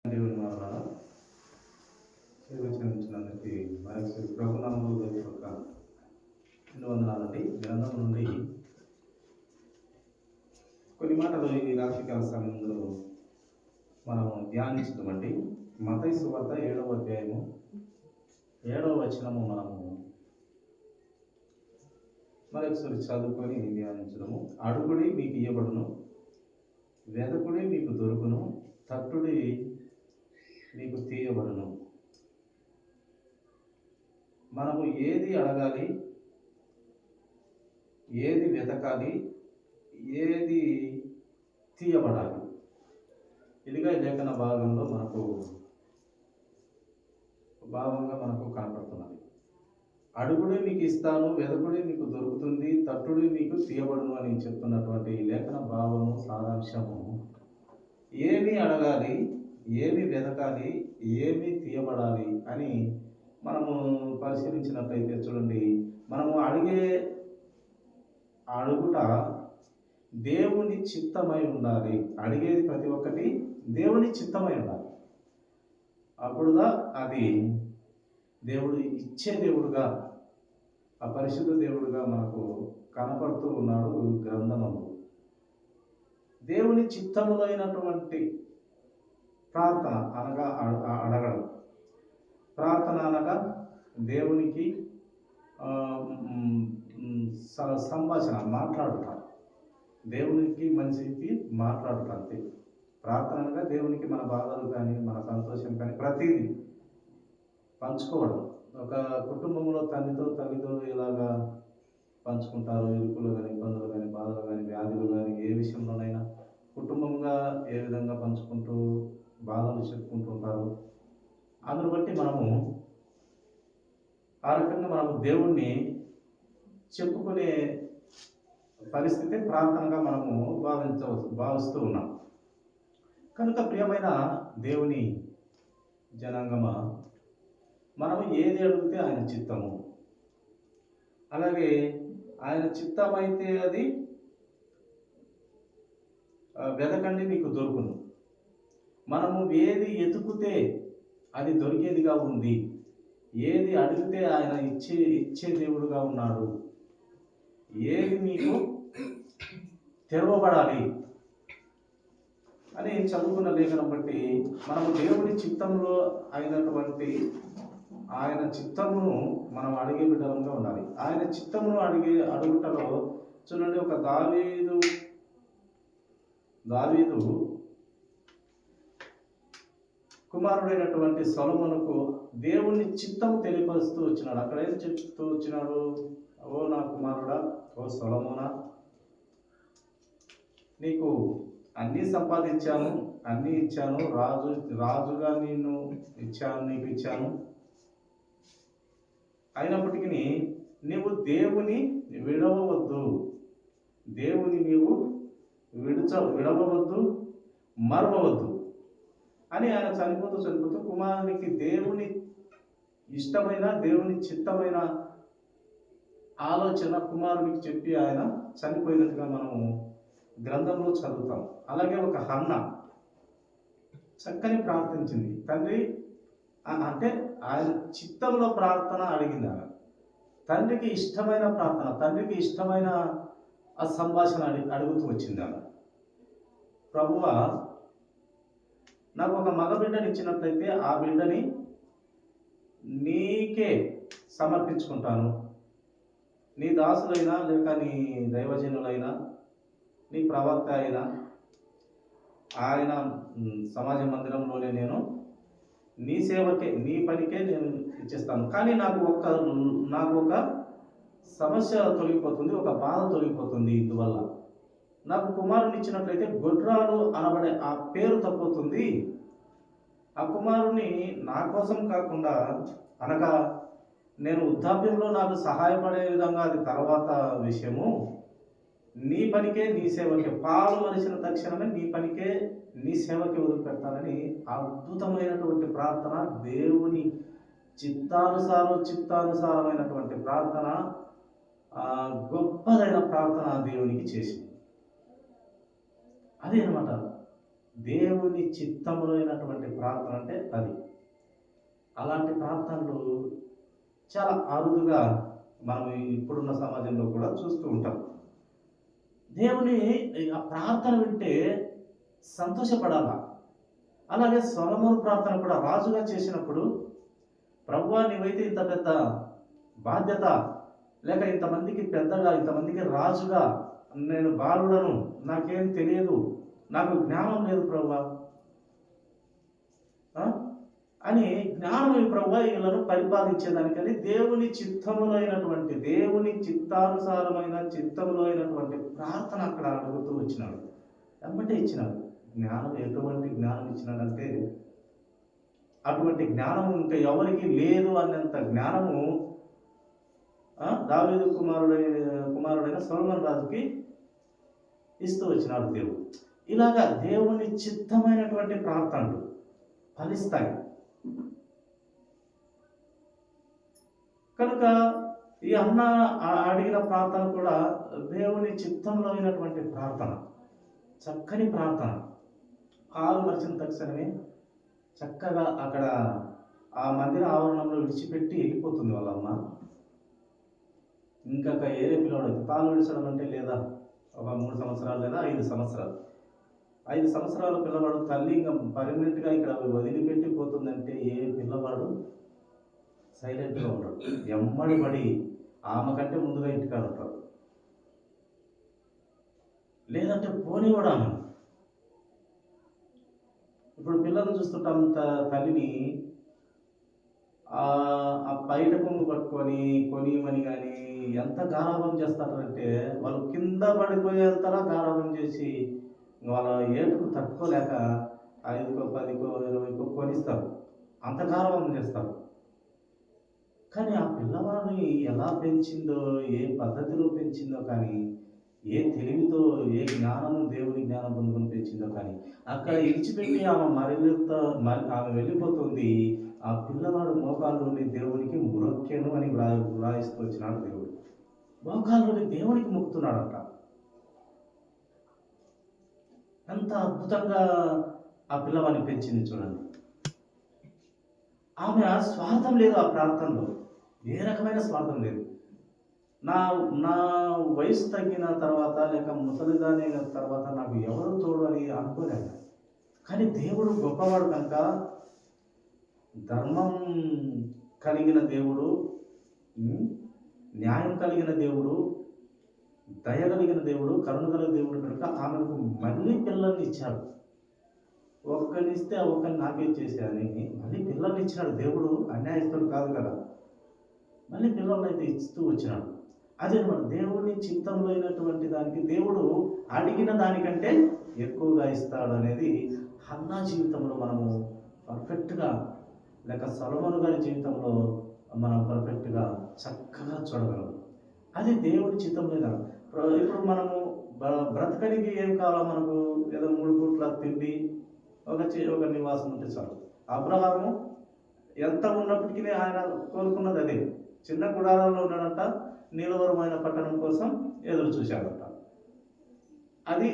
దేవుని మాట్లాడ సేవించినందుకు మరొకసారి ప్రభునామములో దేవుని యొక్క వందనాలండి. గ్రంథం నుండి కొన్ని మాటలు ఈ రాత్రికాల సమయంలో మనం ధ్యానించుదామండి. మత్తయి సువార్త 7వ అధ్యాయము 7వ వచనము మనము మరొకసారి చదువుకొని ధ్యానించడము. అడుగుడి మీకు ఇయ్యబడును, వెదకుడి మీకు దొరుకును, తట్టుడి మీకు తీయబడును. మనము ఏది అడగాలి, ఏది వెతకాలి, ఏది తీయబడాలి, ఇదిగా లేఖన భాగంలో మనకు కనపడుతున్నది. అడుగుడే మీకు ఇస్తాను, వెదకుడే మీకు దొరుకుతుంది, తట్టుడే మీకు తీయబడును అని చెప్తున్నటువంటి లేఖన భావము సారాంశము ఏమి అడగాలి, ఏమి వెతకాలి, ఏమి తీయబడాలి అని మనము పరిశీలించినట్లయితే చూడండి, మనము అడుగుట దేవుని చిత్తమై ఉండాలి. అడిగేది ప్రతి ఒక్కటి దేవుని చిత్తమై ఉండాలి. అప్పుడుగా అది దేవుడు ఇచ్చే దేవుడుగా, ఆ పరిశుద్ధ దేవుడుగా మనకు కనపడుతూ ఉన్నాడు గ్రంథమందు. దేవుని చిత్తములో అయినటువంటి ప్రార్థన అనగా అడగడం, ప్రార్థన అనగా దేవునికి సంభాషణ, మాట్లాడుట, దేవునికి మనిషికి మాట్లాడుట అంతే. ప్రార్థన అనగా దేవునికి మన బాధలు కానీ మన సంతోషం కానీ ప్రతిదీ పంచుకోవడం. ఒక కుటుంబంలో తల్లితో ఇలాగా పంచుకుంటారు. ఇరుకులు కానీ, ఇబ్బందులు కానీ, బాధలు కానీ, వ్యాధులు కానీ, ఏ విషయంలోనైనా కుటుంబంగా ఏ విధంగా పంచుకుంటూ బాధలు చెప్పుకుంటుంటారు. అందును బట్టి మనము ఆ రకంగా మనము దేవుణ్ణి చెప్పుకునే పరిస్థితి ప్రార్థనగా మనము భావిస్తూ ఉన్నాం. కనుక ప్రియమైన దేవుని జనాంగమా, మనము ఏది అడిగితే ఆయన చిత్తము, అలాగే ఆయన చిత్తమైతే అది వెదకండి మీకు దొరుకును. మనము ఏది ఎతుకుతే అది దొరికేదిగా ఉంది, ఏది అడిగితే ఆయన ఇచ్చే దేవుడుగా ఉన్నాడు, ఏది మీకు తెరవబడాలి అని చదువుకున్న లేఖనం బట్టి మనము దేవుడి చిత్తంలో అయినటువంటి ఆయన చిత్తమును మనం అడిగే విధంగా ఉండాలి. ఆయన చిత్తమును అడుగుటలో చూడండి, ఒక దావీదు కుమారుడైనటువంటి సొలొమోనుకు దేవుని చిత్తము తెలియపరుస్తూ వచ్చినాడు. అక్కడ ఏం చెప్తూ వచ్చినాడు? ఓ నా కుమారుడా, ఓ సొలొమోనా, నీకు అన్నీ సంపాదించాను, అన్నీ ఇచ్చాను, రాజుగా నీకు ఇచ్చాను. అయినప్పటికీ నీవు దేవుని విడవవద్దు, దేవుని నీవు విడవవద్దు, మరవవద్దు అని ఆయన చనిపోతూ కుమారునికి దేవుని ఇష్టమైన, దేవుని చిత్తమైన ఆలోచన కుమారునికి చెప్పి ఆయన చనిపోయినట్టుగా మనము గ్రంథంలో చదువుతాం. అలాగే ఒక హన్న చక్కని ప్రార్థించింది. తండ్రి అంటే ఆయన చిత్తంలో ప్రార్థన అడిగింది. ఆమె తండ్రికి ఇష్టమైన ప్రార్థన, తండ్రికి ఇష్టమైన ఆ సంభాషణ అడుగుతూ వచ్చింది. ఆమె ప్రభువా, నాకు ఒక మగ బిడ్డని ఇచ్చినట్లయితే ఆ బిడ్డని నీకే సమర్పించుకుంటాను. నీ దాసులైనా లేక నీ దైవజనులైనా, నీ ప్రవక్త అయినా ఆయన సమాజ మందిరంలోనే నేను నీ సేవకే, నీ పనికే నేను ఇచ్చేస్తాను. కానీ నాకు ఒక సమస్య తొలగిపోతుంది, ఒక బాధ తొలగిపోతుంది. ఇందువల్ల నాకు కుమారుని ఇచ్చినట్లయితే గొడ్రాలు అనబడే ఆ పేరు తప్పుతుంది. ఆ కుమారుని నా కోసం కాకుండా, అనగా నేను వృద్ధాప్యంలో నాకు సహాయపడే విధంగా అది తర్వాత విషయము, నీ పనికే, నీ సేవకే, పాలు వలసిన తక్షణమే నీ పనికే, నీ సేవకి వదిలిపెడతానని అద్భుతమైనటువంటి ప్రార్థన, దేవుని చిత్తానుసారమైనటువంటి ప్రార్థన, గొప్పదైన ప్రార్థన దేవునికి చేసింది. అదే అనమాట దేవుని చిత్తములో అయినటువంటి ప్రార్థన అంటే అది. అలాంటి ప్రార్థనలు చాలా అరుదుగా మనం ఇప్పుడున్న సమాజంలో కూడా చూస్తూ ఉంటాం. దేవుని ఆ ప్రార్థన వింటే సంతోషపడాలా. అలాగే సొలొమోను ప్రార్థన కూడా రాజుగా చేసినప్పుడు, ప్రభువా నీవైతే ఇంత పెద్ద బాధ్యత, లేక ఇంతమందికి పెద్దగా, ఇంతమందికి రాజుగా, నేను బాలుడను, నాకేం తెలియదు, నాకు జ్ఞానం లేదు ప్రభువా అని, జ్ఞానం ప్రభువా వీళ్ళను పరిపాలించేదానికని దేవుని చిత్తములో అయినటువంటి, దేవుని చిత్తానుసారమైన చిత్తములో అయినటువంటి ప్రార్థన అక్కడ అడుగుతూ వచ్చినాడు. వెంబటే ఇచ్చినాడు. జ్ఞానం ఎటువంటి జ్ఞానం ఇచ్చినాడంటే, అటువంటి జ్ఞానం ఇంకా ఎవరికి లేదు అన్నంత జ్ఞానము దావీదు కుమారుడైన సొలొమోను రాజుకి ఇస్తూ వచ్చినాడు దేవుడు. ఇలాగా దేవుని చిత్తమైనటువంటి ప్రార్థనలు ఫలిస్తాయి. కనుక ఈ అన్న అడిగిన ప్రార్థన కూడా దేవుని చిత్తంలో అయినటువంటి ప్రార్థన, చక్కని ప్రార్థన. ఆలు మరిచిన తక్షణమే చక్కగా అక్కడ ఆ మందిర ఆవరణంలో విడిచిపెట్టి వెళ్ళిపోతుంది వాళ్ళమ్మ. ఇంకా ఏరే పిల్లవాడు పాలు విడిచడం అంటే లేదా ఒక 3 సంవత్సరాలు లేదా 5 సంవత్సరాలు, 5 సంవత్సరాల పిల్లవాడు తల్లి ఇంకా పర్మనెంట్గా ఇక్కడ వదిలిపెట్టి పోతుందంటే ఏ పిల్లవాడు సైలెంట్గా ఉంటాడు, ఎమ్మడి పడి ఆమె కంటే ముందుగా ఇంటికాడ ఉంటాడు. లేదంటే పోనివాడు ఆమె. ఇప్పుడు పిల్లలు చూస్తుంటాం, తల్లిని ఆ బయట కొంగు పట్టుకొని కొనిమని కానీ ఎంత గారాబం చేస్తారంటే, వాళ్ళు కింద పడిపోయేంతలా గారాబం చేసి వాళ్ళ ఏటుకు తట్టుకోలేక 5కో 10కో 20కో కొనిస్తారు, అంత గారాబం చేస్తారు. కానీ ఆ పిల్లవాడిని ఎలా పెంచిందో, ఏ పద్ధతిలో పెంచిందో కానీ, ఏ తెలివితో, ఏ జ్ఞానము దేవుని జ్ఞానం పొందుకొని పెంచిందో కానీ, అక్కడ ఇడిచిపెట్టి ఆమె వెళ్ళిపోతుంది. ఆ పిల్లవాడు మోకాల్లోని దేవునికి మొక్కెను అని వ్రాయిస్తూ వచ్చినాడు దేవుడు. మోకాల్లోని దేవునికి మొక్కుతున్నాడట. ఎంత అద్భుతంగా ఆ పిల్లవాడిని పెంచింది చూడండి. ఆమె స్వార్థం లేదు ఆ ప్రార్థనలో, ఏ రకమైన స్వార్థం లేదు. నా నా వయసు తగ్గిన తర్వాత, లేక ముసలిదాని తర్వాత నాకు ఎవరు తోడు అని అనుకోలేదు. కానీ దేవుడు గొప్పవాడు కనుక, ధర్మం కలిగిన దేవుడు, న్యాయం కలిగిన దేవుడు, దయ కలిగిన దేవుడు, కరుణ కలిగిన దేవుడు కనుక ఆమెకు మళ్ళీ పిల్లల్ని ఇచ్చాడు. ఒక్కరినిస్తే ఒక్కరిని నాకే చేశాని మళ్ళీ పిల్లల్ని ఇచ్చినాడు దేవుడు. అన్యాయస్తుడు కాదు కదా, మళ్ళీ పిల్లల్ని అయితే ఇస్తూ వచ్చినాడు. అదే మన దేవుని చిత్తంలో అయినటువంటి దానికి దేవుడు అడిగిన దానికంటే ఎక్కువగా ఇస్తాడు అనేది హన్నా జీవితంలో మనము పర్ఫెక్ట్గా, లేక సొలొమోను గారి జీవితంలో మనం పర్ఫెక్ట్గా చక్కగా చూడగలం. అది దేవుడి చిత్తంలో. ఇప్పుడు మనము బ్రతకనికి ఏం కావాలో, మనకు ఏదో 3 పూట్ల తిండి, ఒక నివాసం ఉంటే చాలు. అబ్రహాము ఎంత ఉన్నప్పటికీ ఆయన కోరుకున్నది అదే. చిన్న గుడారాల్లో ఉన్నాడంట, నీలవరమైన పట్టణం కోసం ఎదురు చూశాడట. అది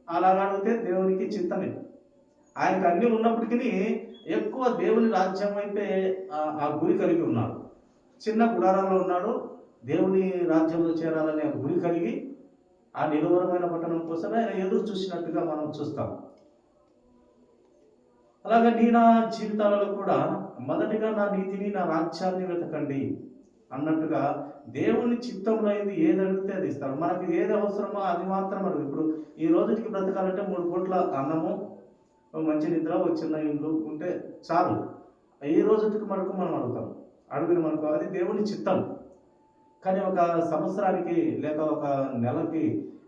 అలా అడిగితే దేవునికి చిత్తమే. ఆయనకు అన్నీ ఉన్నప్పటికీ ఎక్కువ దేవుని రాజ్యం వైపే ఆ గురి కలిగి ఉన్నాడు. చిన్న గుడారాల్లో ఉన్నాడు, దేవుని రాజ్యంలో చేరాలనే గురి కలిగి ఆ నిలువరమైన పట్టణం కోసమే ఆయన ఎదురు చూసినట్టుగా మనం చూస్తాం. అలాగే నా జీవితాలలో కూడా మొదటిగా నా నీతిని, నా రాజ్యాన్ని వెతకండి అన్నట్టుగా దేవుని చిత్తంలో ఏది అడిగితే అది ఇస్తాడు. మనకి ఏది అవసరమో అది మాత్రం అడుగు. ఇప్పుడు ఈ రోజుకి బ్రతకాలంటే 3 పూట్ల అన్నము, మంచి నిద్ర, ఒక చిన్న ఇల్లు ఉంటే చాలు. ఈ రోజుకి మనకు మనం అడుగుని మనకు అది దేవుని చిత్తం. కానీ ఒక సంవత్సరానికి, లేక ఒక నెలకి,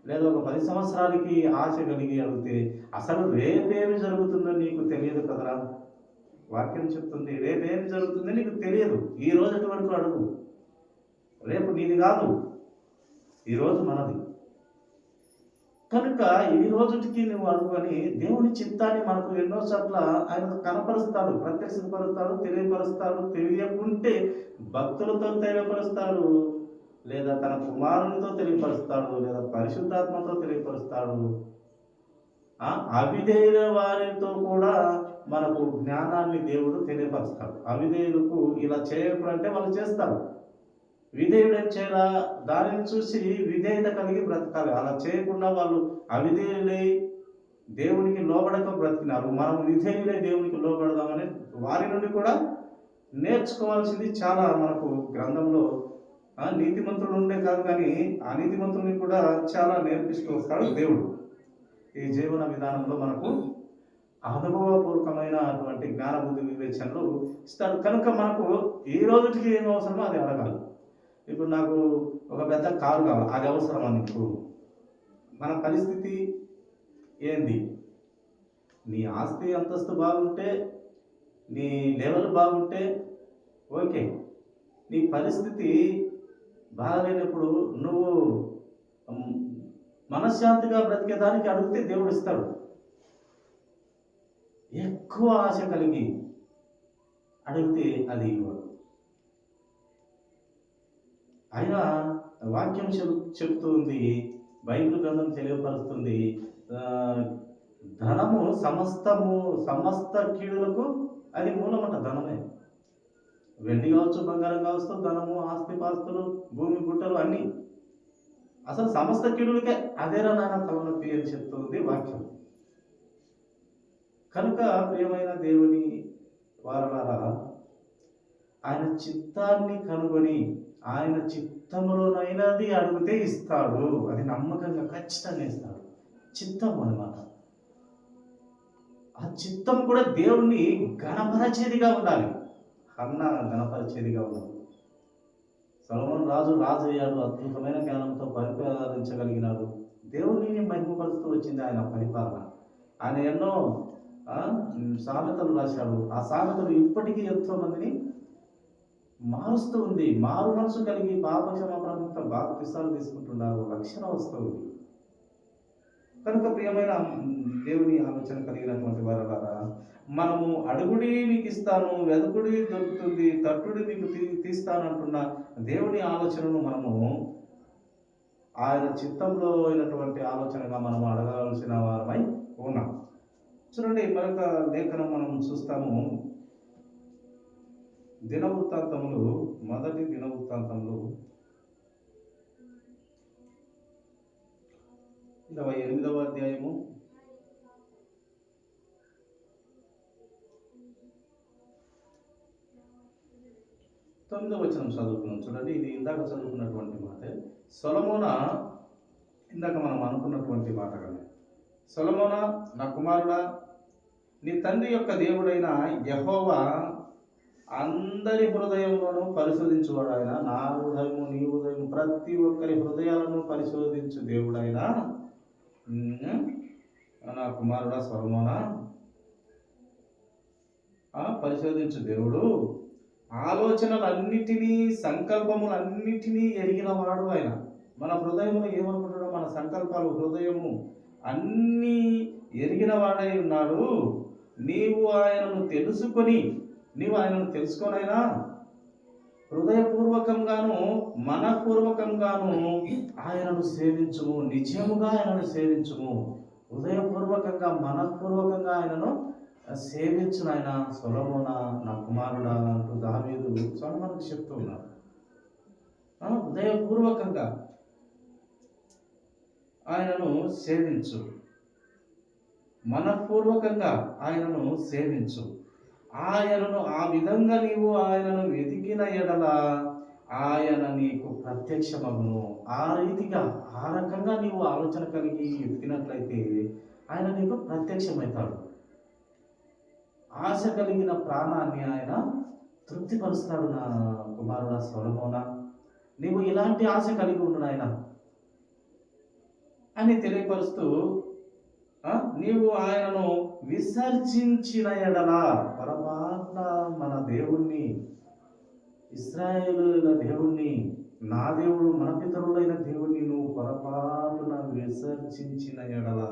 లేదా ఒక 10 సంవత్సరాలకి ఆశ కలిగి అడిగితే అసలు రేపేమి జరుగుతుందో నీకు తెలియదు కదరా. వాక్యం చెప్తుంది, రేపేమి జరుగుతుందో నీకు తెలియదు. ఈ రోజు వరకు అడుగు. రేపు నీది కాదు, ఈరోజు మనది. కనుక ఈ రోజుకి నువ్వు అడుగుని దేవుని చిత్తాన్ని మనకు ఎన్నో చోట్ల ఆయన కనపరుస్తాడు, ప్రత్యక్షపరుస్తాడు, తెలియపరుస్తాడు. తెలియకుంటే భక్తులతో తెలియపరుస్తాడు, లేదా తన కుమారునితో తెలియపరుస్తాడు, లేదా పరిశుద్ధాత్మతో తెలియపరుస్తాడు. ఆ అవిధేయుల వారితో కూడా మనకు జ్ఞానాన్ని దేవుడు తెలియపరుస్తాడు. అవిధేయులకు ఇలా చేయకు అంటే వాళ్ళు చేస్తారు. విధేయుడు ఏం చేయాలా? దానిని చూసి విధేయత కలిగి బ్రతకాలి. అలా చేయకుండా వాళ్ళు అవిధేయులై దేవునికి లోబడక బ్రతికినారు. మనం విధేయులై దేవునికి లోబడదామని వారి నుండి కూడా నేర్చుకోవాల్సింది చాలా మనకు గ్రంథంలో నీతిమంతుడు ఉండే కాదు, కానీ అనీతిమంతుల్ని కూడా చాలా నేర్పిస్తూ వస్తాడు దేవుడు. ఈ జీవన విధానంలో మనకు అనుభవపూర్వకమైనటువంటి జ్ఞానబుద్ధి వివేచనలు ఇస్తాడు. కనుక మనకు ఈ రోజుకి ఏం అవసరమో అది అడగాలి. ఇప్పుడు నాకు ఒక పెద్ద కారు కావాలి, అది అవసరమా నీకు? మన పరిస్థితి ఏంది? నీ ఆస్తి అంతస్తు బాగుంటే, నీ లెవెల్ బాగుంటే ఓకే. నీ పరిస్థితి బాగలేనప్పుడు నువ్వు మనశ్శాంతిగా బ్రతికేదానికి అడిగితే దేవుడు ఇస్తాడు. ఎక్కువ ఆశ కలిగి అడిగితే అది ఇవ్వడు. ఆయన వాక్యం చెబుతుంది, బైబిల్ గ్రంథం తెలియపరుస్తుంది, ధనము సమస్త కీడులకు అది మూలమంట. ధనమే, వెండి కావచ్చు, బంగారం కావచ్చు, ధనము, ఆస్తిపాస్తులు, భూమి గుట్టలు అన్నీ అసలు సమస్త కీడులకే అదేరా నాయన తలనొప్పి అని చెప్తుంది వాక్యం. కనుక ప్రియమైన దేవుని వారలారా, ఆయన చిత్తాన్ని కనుగొని ఆయన చిత్తములోనైనది అడిగితే ఇస్తాడు. అది నమ్మకంగా ఖచ్చితంగా ఇస్తాడు. చిత్తం అన్నమాట. ఆ చిత్తం కూడా దేవుణ్ణి గణపరచేదిగా ఉండాలి. హన్న గణపరచేదిగా ఉండాలి. సొలొమోను రాజు అయ్యాడు, అద్భుతమైన జ్ఞానంతో పరిపాలించగలిగినాడు. దేవుణ్ణి మహిమపరుస్తూ వచ్చింది ఆయన పరిపాలన. ఆయన ఎన్నో సామెతలు రాశాడు. ఆ సామెతలు ఇప్పటికీ ఎంతో మందిని మారుస్తూ ఉంది. మారు మనసు కలిగి పాపక్షమాపణ బాప్తిసాలు తీసుకుంటున్నారు, రక్షణ వస్తుంది. కనుక ప్రియమైన దేవుని ఆలోచన కలిగినటువంటి వారలారా, మనము అడుగుడి మీకు ఇస్తాను, వెదకుడి దొరుకుతుంది, తట్టుడి మీకు తీస్తానంటున్న దేవుని ఆలోచనను మనము ఆయన చిత్తంలో అయినటువంటి ఆలోచనగా మనం అడగాల్సిన వారమై ఉన్నాం. చూడండి, మరొక లేఖనం మనం చూస్తాము. దినవృత్తాంతములు, మొదటి దినవృత్తాంతములు 28వ అధ్యాయము 9వ వచనం చదువుకున్నాం. చూడండి, ఇది ఇందాక చదువుకున్నటువంటి మాటే. సొలొమోనా, ఇందాక మనం అనుకున్నటువంటి మాట కదా. సొలొమోనా, నా కుమారుడా, నీ తండ్రి యొక్క దేవుడైన యెహోవా అందరి హృదయంలోనూ పరిశోధించువాడు ఆయన. నా హృదయము, నీ హృదయం, ప్రతి ఒక్కరి హృదయాలను పరిశోధించు దేవుడైన నా కుమారుడా సొలొమోనా, పరిశోధించు దేవుడు ఆలోచనలన్నిటినీ, సంకల్పములన్నిటినీ ఎరిగిన వాడు ఆయన. మన హృదయంలో ఏమనుకుంటాడో, మన సంకల్పాలు, హృదయము అన్నీ ఎరిగిన వాడై ఉన్నాడు. నీవు ఆయనను తెలుసుకొనైనా హృదయపూర్వకంగాను మనపూర్వకంగాను ఆయనను సేవించుము. నిజముగా ఆయనను సేవించుము. హృదయపూర్వకంగా మనపూర్వకంగా ఆయనను సేవించు నాయన సొలొమోనా, నా కుమారుడా అంటూ దావీదు సొలొమోనుకు చెప్తూ ఉన్నాడు. హృదయపూర్వకంగా ఆయనను సేవించు, మనపూర్వకంగా ఆయనను సేవించు. ఆయనను ఆ విధంగా నీవు ఆయనను వెతికిన ఎడల ఆయన నీకు ప్రత్యక్షమగును. ఆ రీతిగా, ఆ రకంగా నీవు ఆలోచన కలిగి వెతికినట్లయితే ఆయన నీకు ప్రత్యక్షమవుతాడు. ఆశ కలిగిన ప్రాణాన్ని ఆయన తృప్తిపరుస్తాడు. నా కుమారుడా సొలొమోనా, నీవు ఇలాంటి ఆశ కలిగి ఉండు నాయన అని తెలియపరుస్తూ, నీవు ఆయనను విసర్జించిన ఎడల, పరమాత్మ మన దేవుణ్ణి, ఇశ్రాయేలుల దేవుణ్ణి, నా దేవుడు, మన పితరులైన దేవుణ్ణి నువ్వు పొరపాటున విసర్జించిన ఎడల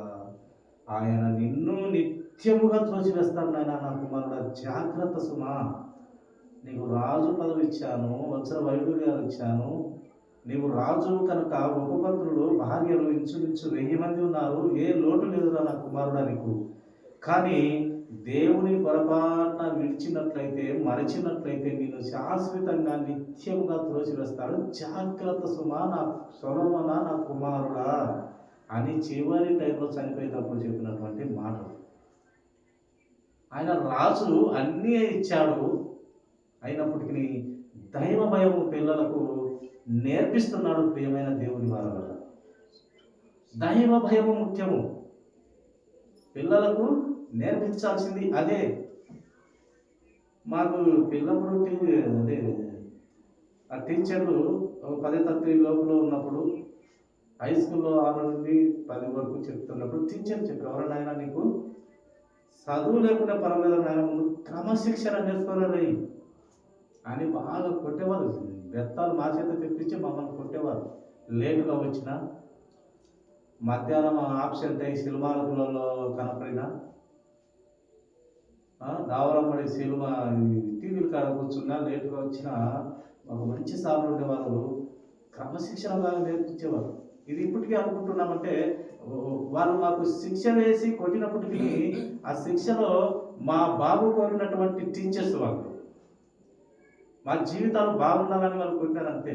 ఆయన నిన్ను నిత్యముగా త్రోసివేస్తాడు. నాయన నా కుమారుడా, జాగ్రత్త సుమా. నీకు రాజు పదవి ఇచ్చాను, వజ్ర వైడూర్యాలు ఇచ్చాను, నీవు రాజు కనుక ఉపపత్నులు భార్యలు ఇంచుమించు 1000 మంది ఉన్నారు, ఏ లోటు లేదురా నా కుమారుడా నీకు. కానీ దేవుని పొరపాటున విడిచినట్లయితే, మరచినట్లయితే నేను శాశ్వతంగా నిత్యముగా త్రోసివేస్తాడు. జాగ్రత్త సుమా నా సొలొమోనా నా కుమారుడా అని చివరి టైంలో చనిపోయేటప్పుడు చెప్పినటువంటి మాటలు. ఆయన రాజు అన్నీ ఇచ్చాడు, అయినప్పటికీ దైవ భయము పిల్లలకు నేర్పిస్తున్నాడు. ప్రియమైన దేవుని వారల, దైవ భయము ముఖ్యము. పిల్లలకు నేర్పించాల్సింది అదే. మాకు పిల్లప్పుడు అదే ఆ టీచర్లు 10 తరగతి లోపల ఉన్నప్పుడు, హై స్కూల్లో 6 నుండి 10 వరకు చెప్తున్నప్పుడు టీచర్ చెప్పారు, ఎవరైనా నీకు చదువు లేకుండా పర్వాలేదు నాయన, ముందు క్రమశిక్షణ నేర్చుకోవాలి అని బాగా కొట్టేవారు. బెత్తాలు మా చేత తెప్పించి మమ్మల్ని కొట్టేవారు. లేటుగా వచ్చిన, మధ్యాహ్నం ఆబ్సెంట్ అయ్యి సినిమాలలో కనపడినా, దావరమ్మడి సినిమా టీవీలు కాడ కూర్చున్నా, లేటుగా వచ్చిన మాకు మంచి సార్లు ఉండేవారు, క్రమశిక్షణ బాగా నేర్పించేవారు. ఇది ఇప్పటికీ అనుకుంటున్నామంటే, వాళ్ళు మాకు శిక్ష వేసి కొట్టినప్పటికీ ఆ శిక్షలో మా బాబు కోరినటువంటి టీచర్స్ వాళ్ళు, మా జీవితాలు బాగుండాలని వాళ్ళు కొట్టారు అంతే.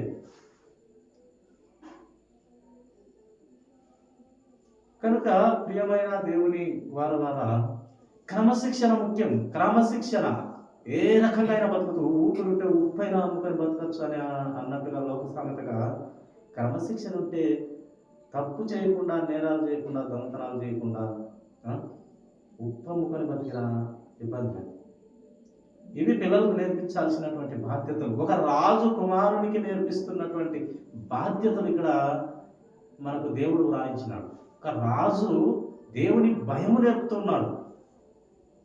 కనుక ప్రియమైన దేవుని వారలారా, క్రమశిక్షణ ముఖ్యం. క్రమశిక్షణ ఏ రకంగా బతుకుతూ, ఊపిరుంటే ఉప్పైన అమ్ముకొని బతకచ్చు అని అన్నట్టుగా లోక సామెతగా, క్రమశిక్షణ ఉంటే తప్పు చేయకుండా, నేరాలు చేయకుండా, దొంగతనాలు చేయకుండా ఉప్పు అమ్ముకొని బతికిన ఇబ్బంది లేదు. ఇవి పిల్లలకు నేర్పించాల్సినటువంటి బాధ్యతలు, ఒక రాజు కుమారునికి నేర్పిస్తున్నటువంటి బాధ్యతలు ఇక్కడ మనకు దేవుడు వ్రాయించినాడు. ఒక రాజు దేవుని భయము నేర్పుతున్నాడు.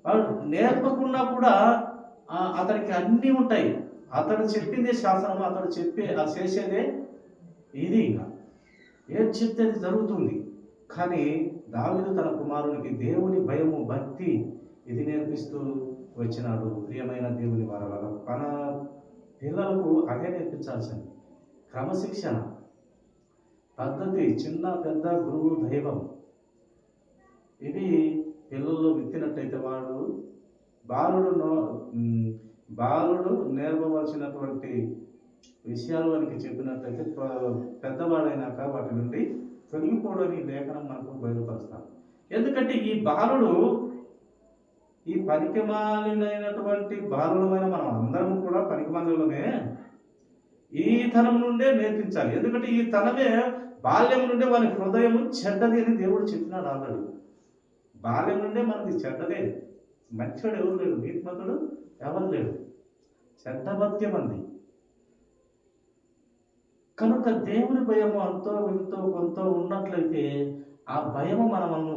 వాడు నేర్పకుండా కూడా అతనికి అన్నీ ఉంటాయి. అతడు చెప్పిందే శాసనం, అతడు చేసేదే ఇది. ఇంకా ఏం చెప్తే అది జరుగుతుంది. కానీ దావీదు తన కుమారునికి దేవుని భయము, భక్తి ఇది నేర్పిస్తూ వచ్చినాడు. ప్రియమైన దేవుని వారలారా, మన పిల్లలకు అదే నేర్పించాల్సింది. క్రమశిక్షణ, పద్ధతి, చిన్న పెద్ద, గురువు, దైవం, ఇవి పిల్లల్లో విత్తినట్టయితే వాడు బాలుడు నేర్పవలసినటువంటి విషయాలు వానికి చెప్పినట్లయితే పెద్దవాడైనాక వాటి నుండి తొలగిపోవడని లేఖనం మనకు బయలుపరుస్తాం. ఎందుకంటే ఈ బాలుడు, ఈ పనికిమాలినటువంటి బాలులమైన మనం అందరం కూడా పనికిమాలినమే. ఈ తనం నుండే నేర్పించాలి. ఎందుకంటే ఈ తనమే బాల్యం నుండే వాని హృదయము చెడ్డది అని దేవుడు చెప్పినాడు ఆల్రెడీ. బాల్యం నుండే మనది చెడ్డదే. మంచివాడు ఎవరు లేడు, నీతిమంతుడు ఎవరు లేడు, చెడ్డ బతికే మంది. కనుక దేవుని భయము అంతో ఎంతో కొంత ఉన్నట్లయితే ఆ భయము మనము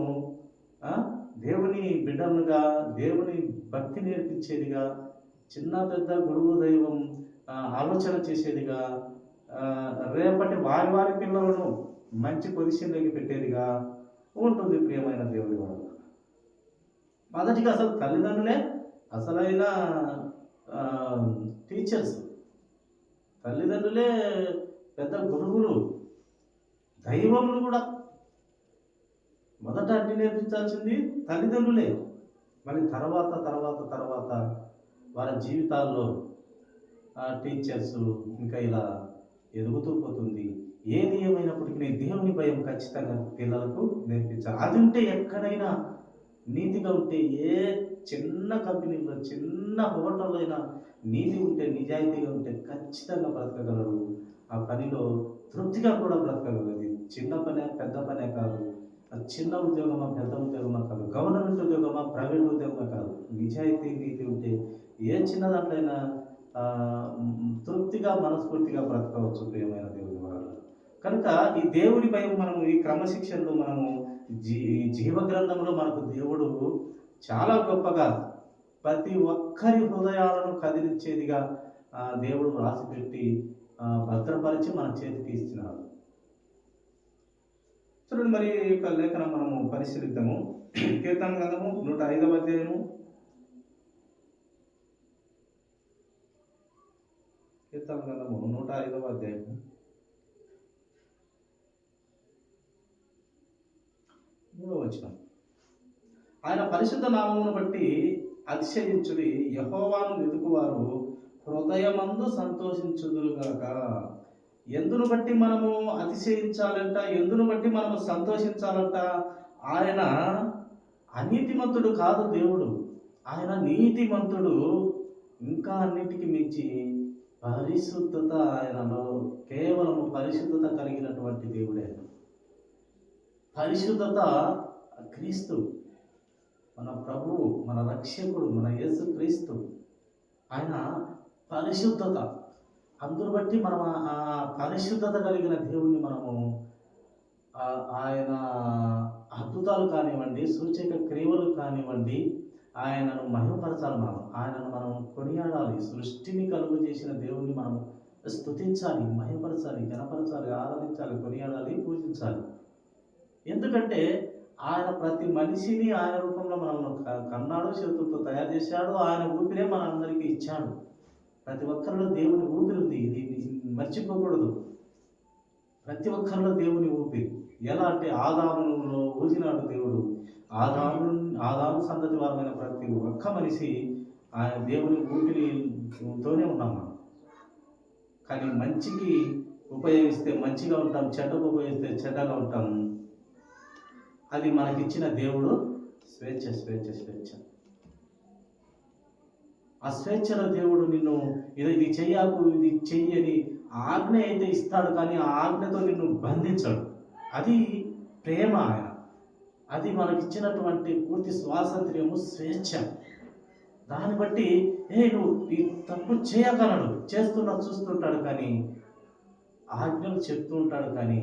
దేవుని బిడ్డలుగా, దేవుని భక్తి నేర్పించేదిగా, చిన్న పెద్ద, గురువు, దైవం ఆలోచన చేసేదిగా, రేపటి వారి పిల్లలను మంచి పొజిషన్లోకి పెట్టేదిగా ఉంటుంది. ప్రియమైన దేవుని వాళ్ళు, మొదటిగా అసలు తల్లిదండ్రులే అసలైన టీచర్స్. తల్లిదండ్రులే పెద్ద గురువులు, దైవములు కూడా. మొదట అన్ని నేర్పించాల్సింది తల్లిదండ్రులే. మరి తర్వాత వారి జీవితాల్లో టీచర్స్ ఇంకా ఇలా ఎదుగుతూ పోతుంది. ఏది ఏమైనప్పటికీ దేవుని భయం ఖచ్చితంగా పిల్లలకు నేర్పించాలి. అది ఉంటే ఎక్కడైనా నీతిగా ఉంటే, ఏ చిన్న కంపెనీలో, చిన్న హోటల్లో అయినా నీతి ఉంటే, నిజాయితీగా ఉంటే ఖచ్చితంగా బ్రతకగలరు. ఆ పనిలో తృప్తిగా కూడా బ్రతకగలరు. చిన్న పనే పెద్ద పనే కాదు, చిన్న ఉద్యోగమా పెద్ద ఉద్యోగమా కాదు, గవర్నమెంట్ ఉద్యోగమా ప్రైవేట్ ఉద్యోగమా కాదు, నిజాయితీ నీతి ఉంటే ఏ చిన్న దాంట్లైనా తృప్తిగా మనస్ఫూర్తిగా బ్రతకవచ్చు. ప్రియమైన దేవుని వారు, కనుక ఈ దేవుని భయం మనము ఈ క్రమశిక్షణలో మనము జీవ గ్రంథంలో మనకు దేవుడు చాలా గొప్పగా ప్రతి ఒక్కరి హృదయాలను కదిలించేదిగా దేవుడు రాసిపెట్టి భద్రపరిచి మన చేతికి ఇస్తున్నాడు. చూడండి, మరి యొక్క లేఖనం మనము పరిశీలిద్దాము. కీర్తన గ్రంథము 105వ అధ్యాయము. కీర్తన గ్రంథము 105వ అధ్యాయము 3వ వచనం. ఆయన పరిశుద్ధ నామమును బట్టి అతిశయించుడి, యెహోవాను వెతుకువారు హృదయమందు సంతోషించుదురుగాక. ఎందును బట్టి మనము అతిశయించాలంట, ఎందును బట్టి మనము సంతోషించాలంట? ఆయన అనీతిమంతుడు కాదు దేవుడు, ఆయన నీతిమంతుడు. ఇంకా అన్నిటికీ మించి పరిశుద్ధత ఆయనలో, కేవలము పరిశుద్ధత కలిగినటువంటి దేవుడే. పరిశుద్ధత క్రీస్తు, మన ప్రభువు, మన రక్షకుడు, మన యేసు క్రీస్తు. ఆయన పరిశుద్ధత. అందును బట్టి మనం ఆ పరిశుద్ధత కలిగిన దేవుణ్ణి మనము ఆయన అద్భుతాలు కానివ్వండి, సూచక క్రియలు కానివ్వండి, ఆయనను మహిమపరచాలి. ఆయనను మనం కొనియాడాలి. సృష్టిని కలుగు చేసిన దేవుణ్ణి మనం స్తుతించాలి, మహిమపరచాలి, ఘనపరచాలి, ఆరాధించాలి, కొనియాడాలి, పూజించాలి. ఎందుకంటే ఆయన ప్రతి మనిషిని ఆయన రూపంలో మనల్ని కన్నాడు, చేతులతో తయారు చేశాడు. ఆయన ఊపిరే మన అందరికీ ఇచ్చాడు. ప్రతి ఒక్కరిలో దేవుని ఊపిరి ఉంది, ఇది మర్చిపోకూడదు. ప్రతి ఒక్కరిలో దేవుని ఊపిరి. ఎలా అంటే ఆదాములో ఊదినాడు దేవుడు. ఆదాము సంతతి వారమైన ప్రతి ఒక్క మనిషి ఆయన దేవుని ఊపిరితోనే ఉన్నాం మనం. కానీ మంచికి ఉపయోగిస్తే మంచిగా ఉంటాం, చెడ్డకు ఉపయోగిస్తే చెడ్డగా ఉంటాం. అది మనకిచ్చిన దేవుడు స్వేచ్ఛ, స్వేచ్ఛ, స్వేచ్ఛ. ఆ స్వేచ్ఛలో దేవుడు నిన్ను ఇది చెయ్యకు, ఇది చెయ్యని ఆజ్ఞ అయితే ఇస్తాడు, కానీ ఆ ఆజ్ఞతో నిన్ను బంధించడు. అది ప్రేమ ఆయన. అది మనకిచ్చినటువంటి పూర్తి స్వాతంత్ర్యము, స్వేచ్ఛ. దాన్ని బట్టి నువ్వు ఈ తప్పు చేయగలడు, చేస్తున్నా చూస్తుంటాడు, కానీ ఆజ్ఞలు చెప్తూ ఉంటాడు. కానీ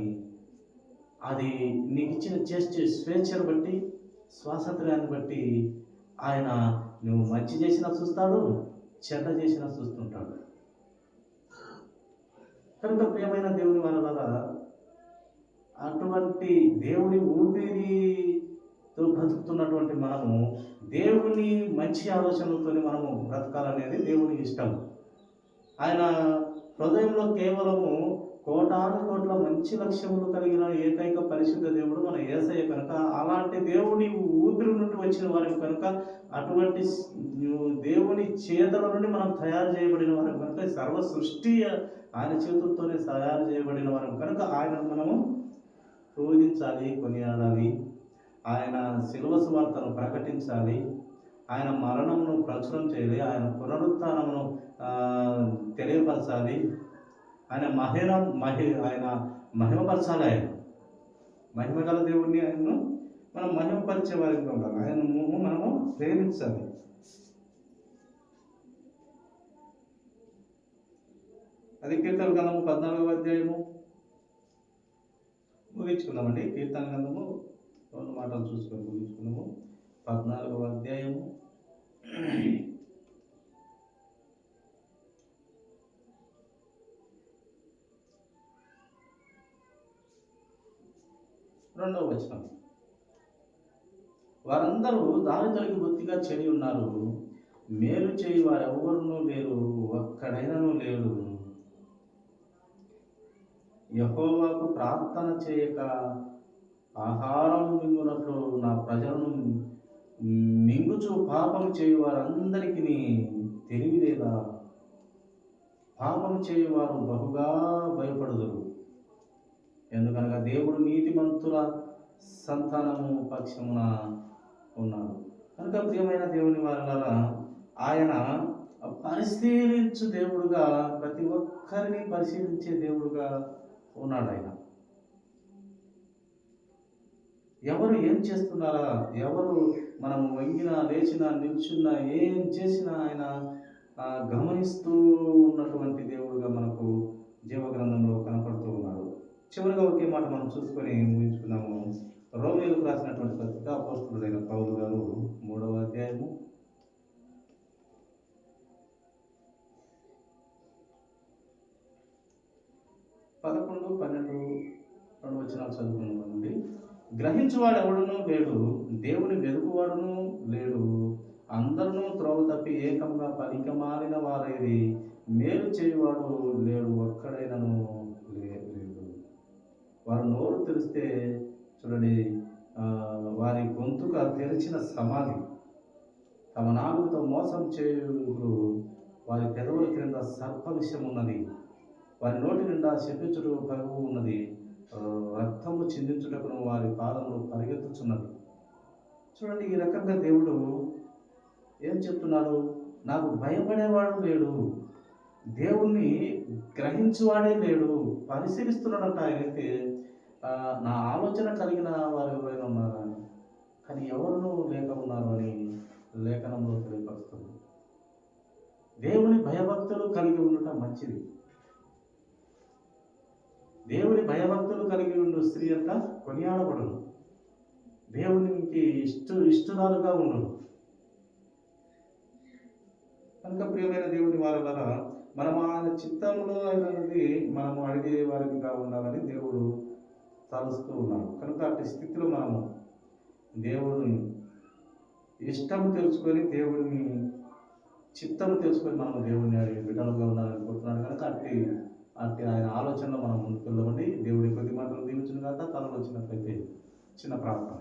అది నీకు ఇచ్చిన చేసే స్వేచ్ఛను బట్టి, స్వాతంత్ర్యాన్ని బట్టి ఆయన నువ్వు మంచి చేసినా చూస్తాడు, చెడ్డ చేసినా చూస్తుంటాడు. కనుక ప్రియమైన దేవుని వలన అటువంటి దేవుని ఊపిరితో బ్రతుకుతున్నటువంటి మనము దేవుని మంచి ఆలోచనలతో మనము బ్రతకాలనేది దేవుని ఇష్టం. ఆయన హృదయంలో కేవలము కోటాను కోట్ల మంచి లక్ష్యములు కలిగిన ఏకైక పరిశుద్ధ దేవుడు మన యేసయ్య కనుక, అలాంటి దేవుని ఊపిరి నుండి వచ్చిన వారికి కనుక, అటువంటి దేవుని చేతుల నుండి మనం తయారు చేయబడిన వారం కనుక, సర్వ సృష్టి ఆయన చేతులతోనే తయారు చేయబడిన వారం కనుక ఆయనను మనము పూజించాలి, కొనియాడాలి. ఆయన శిలువ సువార్తను ప్రకటించాలి, ఆయన మరణమును ప్రచురం చేయాలి, ఆయన పునరుత్థానమును తెలియపరచాలి, ఆయన ఆయన మహిమపరచాలి. ఆయన మహిమ గల దేవుణ్ణి ఆయనను మనం మహిమపరిచే వారికి ఉండాలి. ఆయనను మనము ప్రేమించాలి. అది కీర్తన గ్రంథము 14వ అధ్యాయము ముగించుకుందామండి. కీర్తన గ్రంథము 2 మాటలు చూసుకొని ముగించుకున్నాము. 14వ అధ్యాయము 2వ వచనం. వారందరూ దారి తొలగి బొత్తిగా చెడి ఉన్నారు, మేలు చేయి వారెవరునూ లేరు, ఒక్కడైనను లేడు. యెహోవాకు ప్రార్థన చేయక ఆహారం మింగునట్లు నా ప్రజలను మింగుచు పాపం చేయు వారందరికీ తెలివి లేదా? పాపం చేయువారు బహుగా భయపడుదురు, ఎందుకనగా దేవుడు నీతిమంతుల సంతానము పక్షమున ఉన్నాడు. కనుక ప్రియమైన దేవుని వారలారా, ఆయన పరిశీలించు దేవుడుగా, ప్రతి ఒక్కరిని పరిశీలించే దేవుడుగా ఉన్నాడు. ఆయన ఎవరు ఏం చేస్తున్నారా, ఎవరు మనము వంగినా, లేచినా, నిల్చున్నా, ఏం చేసినా ఆయన గమనిస్తూ ఉన్నటువంటి దేవుడుగా మనకు జీవగ్రంథంలో కనపడుతూ ఉన్నాడు. చివరిగా ఒకే మాట మనం చూసుకొని ముగించుకున్నాము. రోమీయులకు రాసినటువంటి పత్రిక అపోస్తలుడైన పౌలు గారు 3వ అధ్యాయము 11, 12, 2 వచనాలు చదువుకున్నామండి. గ్రహించువాడు ఎవడునూ లేడు, దేవుని వెదుకువాడును లేడు, అందరూ త్రోవ తప్పి ఏకంగా పనికిమాలిన వారైరి, మేలు చేయువాడు లేడు, ఒక్కడైనను లేడు. వారు నోరు తెరిస్తే చూడండి, వారి గొంతుక తెరిచిన సమాధి. తమ నాలుగుతో మోసం చేయుడు వారి పెదవుల క్రింద సర్ప విషం ఉన్నది. వారి నోటి నిండా శపించుట పరుగు ఉన్నది. రక్తము చిందించుటకును వారి పాదములు పరిగెత్తుచున్నవి. చూడండి, ఈ రకంగా దేవుడు ఏం చెప్తున్నాడు? నాకు భయపడేవాడు లేడు, దేవుణ్ణి గ్రహించువాడే లేడు. పరిశీలిస్తున్నాడంట ఆయనైతే. నా ఆలోచన కలిగిన వారు ఎవరైనా ఉన్నారా, కానీ ఎవరు లేక ఉన్నారు అని లేఖనంలో తెలియపరుస్తుంది. దేవుని భయభక్తులు కలిగి ఉండటం మంచిది. దేవుని భయభక్తులు కలిగి ఉండు స్త్రీ అంట కొనియాడబడును. దేవునికి ఇష్టరాలుగా ఉండును. కనుక ప్రియమైన దేవుని వారలారా, మనం ఆయన చిత్తంలో అయినది మనము అడిగే వారిగా ఉండాలని దేవుడు తలుస్తూ ఉన్నాడు. కనుక అట్టి స్థితిలో మనము దేవుని ఇష్టము తెలుసుకొని, దేవుని చిత్తము తెలుసుకొని మనము దేవుని అడిగి బిడ్డలుగా ఉండాలని కోరుతున్నాడు. కనుక అట్టి ఆయన ఆలోచనలో మనం ముందుకు వెళ్ళమండి. దేవుడి కొద్ది మాటలు దీవించిన కాక తనలో వచ్చినట్లయితే చిన్న ప్రార్థన.